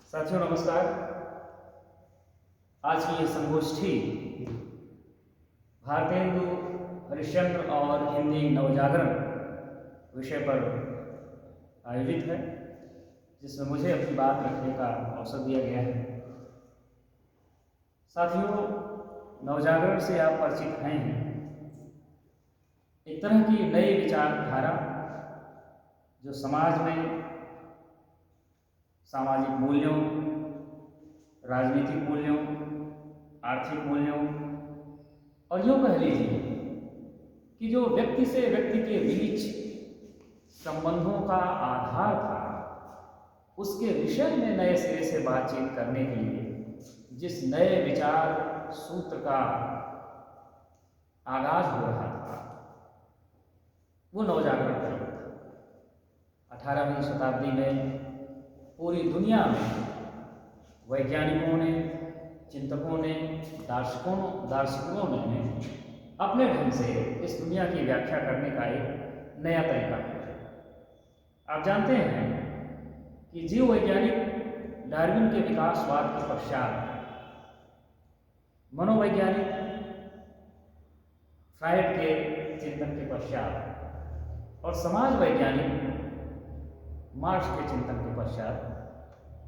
साथियों नमस्कार। आज की ये संगोष्ठी भारतेंदु हरिश्चंद्र और हिंदी नवजागरण विषय पर आयोजित है, जिसमें मुझे अपनी बात रखने का अवसर दिया गया है। साथियों, नवजागरण से आप परिचित हैं। एक तरह की नई विचारधारा जो समाज में सामाजिक मूल्यों, राजनीतिक मूल्यों, आर्थिक मूल्यों और यूँ कह लीजिए कि जो व्यक्ति से व्यक्ति के बीच संबंधों का आधार था, उसके विषय में नए सिरे से बातचीत करने के लिए जिस नए विचार सूत्र का आगाज हो रहा था, वो नवजागरण का युग था। 18वीं शताब्दी में पूरी दुनिया में वैज्ञानिकों ने, चिंतकों ने, दार्शनिकों ने अपने ढंग से इस दुनिया की व्याख्या करने का एक नया तरीका खोजा। आप जानते हैं कि जीव वैज्ञानिक डार्विन के विकासवाद के पश्चात मनोवैज्ञानिक फ्रायड के चिंतन के पश्चात और समाज वैज्ञानिक मार्क्स के चिंतन के पश्चात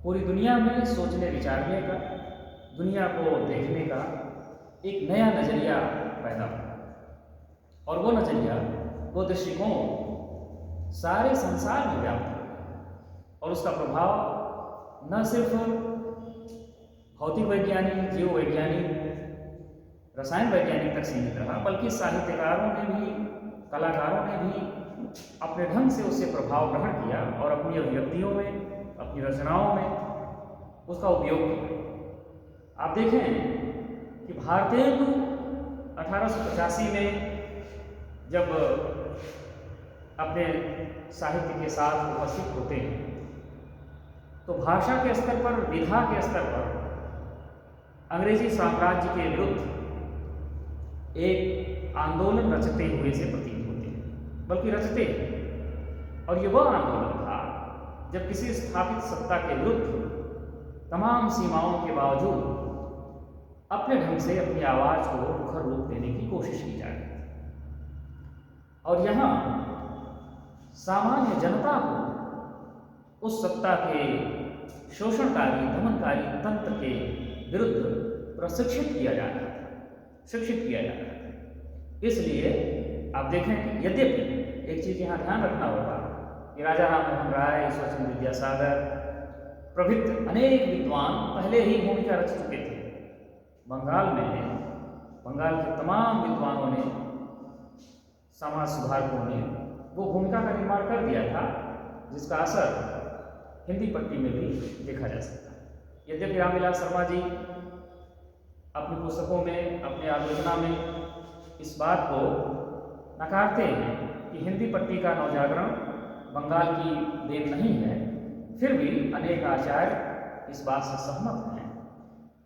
पूरी दुनिया में सोचने विचारने का, दुनिया को देखने का एक नया नज़रिया पैदा हुआ। और वो नज़रिया, वो दृष्टिकोण सारे संसार में व्याप्त हुआ और उसका प्रभाव न सिर्फ भौतिक वैज्ञानिक, जीव वैज्ञानिक, रसायन वैज्ञानिक तक सीमित रहा, बल्कि साहित्यकारों ने भी, कलाकारों ने भी अपने ढंग से उससे प्रभाव ग्रहण किया और अपनी अभिव्यक्तियों में, अपनी रचनाओं में उसका उपयोग किया। आप देखें कि भारतेंदु 1885 में जब अपने साहित्य के साथ उपस्थित होते हैं, तो भाषा के स्तर पर, विधा के स्तर पर अंग्रेजी साम्राज्य के विरुद्ध एक आंदोलन रचते हुए से प्रतीत होते हैं, बल्कि रचते हैं। और ये वह आंदोलन था जब किसी स्थापित सत्ता के विरुद्ध तमाम सीमाओं के बावजूद अपने ढंग से अपनी आवाज़ को मुखर रूप देने की कोशिश की जा रही थी। और यहाँ सामान्य जनता को उस सत्ता के शोषणकारी, दमनकारी तंत्र के विरुद्ध प्रशिक्षित किया जा रहा था, शिक्षित किया जा रहा था। इसलिए आप देखें कि यद्यपि एक चीज़ यहाँ ध्यान रखना होगा कि राजा राममोहन राय, ईश्वरचंद्र विद्यासागर प्रभृत अनेक विद्वान पहले ही भूमिका रच चुके थे। बंगाल के तमाम विद्वानों ने, समाज सुधारकों ने वो भूमिका का निर्माण कर दिया था, जिसका असर हिंदी पट्टी में भी देखा जा सकता है। यद्यपि रामविलास शर्मा जी अपनी पुस्तकों में, अपने आलोचना में इस बात को नकारते हैं कि हिंदी पट्टी का नवजागरण बंगाल की देन नहीं है, फिर भी अनेक आचार्य इस बात से सहमत हैं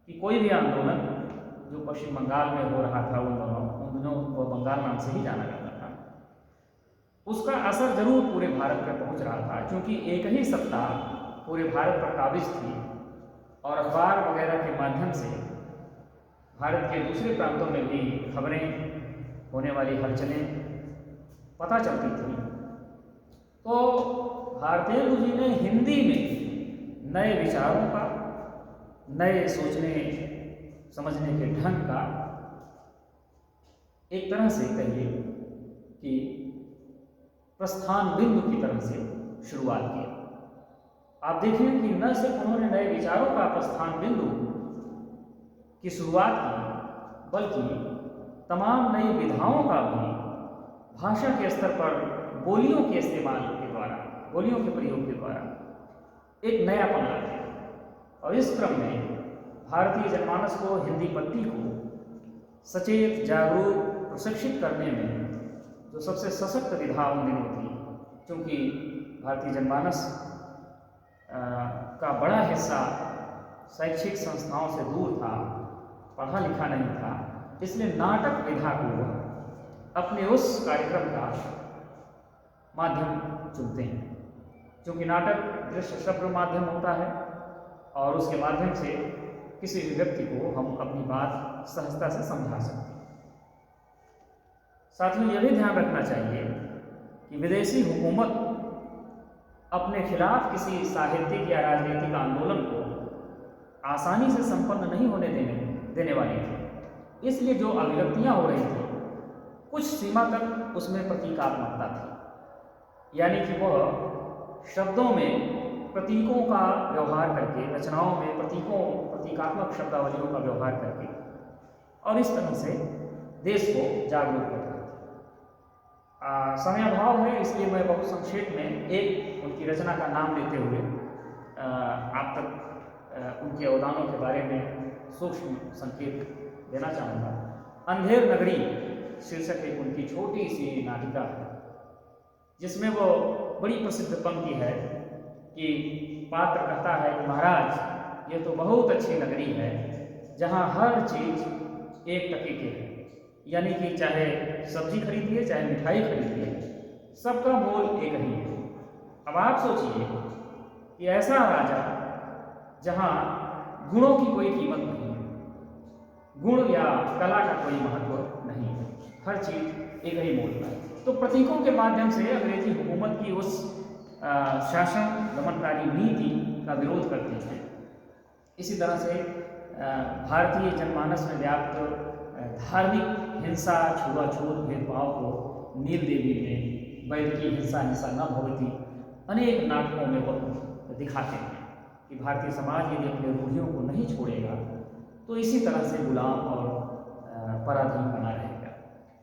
कि कोई भी आंदोलन जो पश्चिम बंगाल में हो रहा था, उन दिनों वो बंगाल नाम से ही जाना जाता था, उसका असर जरूर पूरे भारत पर पहुंच रहा था, क्योंकि एक ही सत्ता पूरे भारत पर काबिज थी और अखबार वगैरह के माध्यम से भारत के दूसरे प्रांतों में भी खबरें, होने वाली हलचलें पता चलती थी। तो भारतेंदु जी ने हिंदी में नए विचारों का, नए सोचने समझने के ढंग का एक तरह से कहिए कि प्रस्थान बिंदु की तरह से शुरुआत की। आप देखें कि न सिर्फ उन्होंने नए विचारों का प्रस्थान बिंदु की शुरुआत की, बल्कि तमाम नई विधाओं का भी भाषा के स्तर पर बोलियों के इस्तेमाल के द्वारा, बोलियों के प्रयोग के द्वारा एक नयापन लाते हैं। और इस क्रम में भारतीय जनमानस को, हिंदी पट्टी को सचेत, जागरूक, प्रशिक्षित करने में जो सबसे सशक्त विधा उन दिनों थी, क्योंकि भारतीय जनमानस का बड़ा हिस्सा शैक्षिक संस्थाओं से दूर था, पढ़ा लिखा नहीं था, इसलिए नाटक विधा को अपने उस कार्यक्रम का माध्यम चुनते हैं, क्योंकि नाटक दृश्य श्रव्य माध्यम होता है और उसके माध्यम से किसी भी व्यक्ति को हम अपनी बात सहजता से समझा सकते हैं। साथियों, यह भी ध्यान रखना चाहिए कि विदेशी हुकूमत अपने खिलाफ किसी साहित्यिक या राजनीतिक आंदोलन को आसानी से संपन्न नहीं होने देने वाली थी। इसलिए जो अभिव्यक्तियां हो रही थी कुछ सीमा तक उसमें प्रतीकात्मकता थी, यानी कि वह शब्दों में प्रतीकों का व्यवहार करके, रचनाओं में प्रतीकात्मक शब्दावलियों का व्यवहार करके और इस तरह से देश को जागरूक कर रहे थे। समय अभाव है, इसलिए मैं बहुत संक्षेप में एक उनकी रचना का नाम लेते हुए आप तक उनके अवदानों के बारे में सूक्ष्म संकेत देना चाहूँगा। अंधेर नगरी शीर्षक एक उनकी छोटी सी नाटिका है, जिसमें वो बड़ी प्रसिद्ध पंक्ति है कि पात्र कहता है कि महाराज, ये तो बहुत अच्छी नगरी है जहाँ हर चीज़ 1 टके की है, यानी कि चाहे सब्जी खरीदिए चाहे मिठाई खरीदिए, सबका मोल एक ही है। अब आप सोचिए कि ऐसा राजा जहाँ गुणों की कोई कीमत नहीं है, गुण या कला का कोई महत्व नहीं है, हर चीज़ एक ही मोल है। तो प्रतीकों के माध्यम से अंग्रेजी हुकूमत की उस शासन दमनकारी नीति का विरोध करते थे। इसी तरह से भारतीय जनमानस में व्याप्त धार्मिक हिंसा, छुआछूत, भेदभाव को नील देवी में वैद की हिंसा न भवती अनेक नाटकों में वह दिखाते हैं कि भारतीय समाज यदि अपने रूढ़ियों को नहीं छोड़ेगा तो इसी तरह से गुलाम और पराधीन बना रहेगा।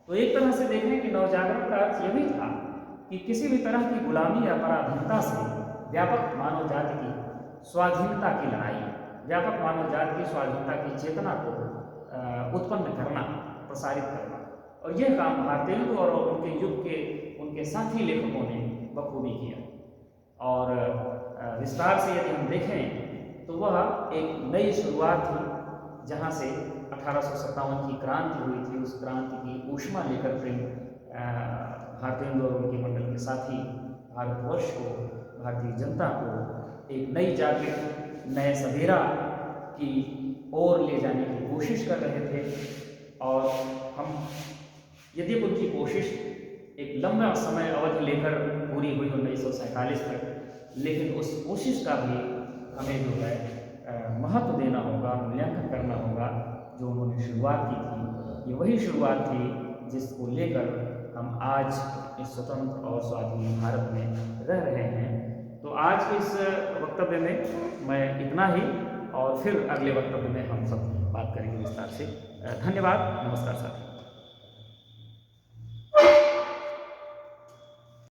तो एक तरह से देखें कि नवजागरण का अर्थ यह भी था कि किसी भी तरह की गुलामी या पराधीनता से व्यापक मानव जाति की स्वाधीनता की लड़ाई, व्यापक मानव जाति की स्वाधीनता की चेतना को उत्पन्न करना, प्रसारित करना, और यह काम भारतेंदु और उनके युग के उनके साथी लेखकों ने बखूबी किया। और विस्तार से यदि हम देखें तो वह एक नई शुरुआत थी, जहाँ से 1857 की क्रांति हुई थी। उस क्रांति की ऊष्मा लेकर प्रेम भारतेंदु और उनके मंडल के साथी भारतवर्ष को, भारतीय जनता को एक नई जागृत, नए सवेरा की ओर ले जाने की कोशिश कर रहे थे। और हम यदि उनकी कोशिश एक लंबा समय अवधि लेकर पूरी हुई 1947 तक, लेकिन उस कोशिश का भी हमें जो है महत्व देना होगा, मूल्यांकन करना होगा। जो उन्होंने शुरुआत की थी, ये वही शुरुआत थी जिसको लेकर हम आज इस स्वतंत्र और स्वाधीन भारत में रह रहे हैं। तो आज के इस वक्तव्य में मैं इतना ही, और फिर अगले वक्तव्य में हम सब बात करेंगे विस्तार से। धन्यवाद, नमस्कार साथी।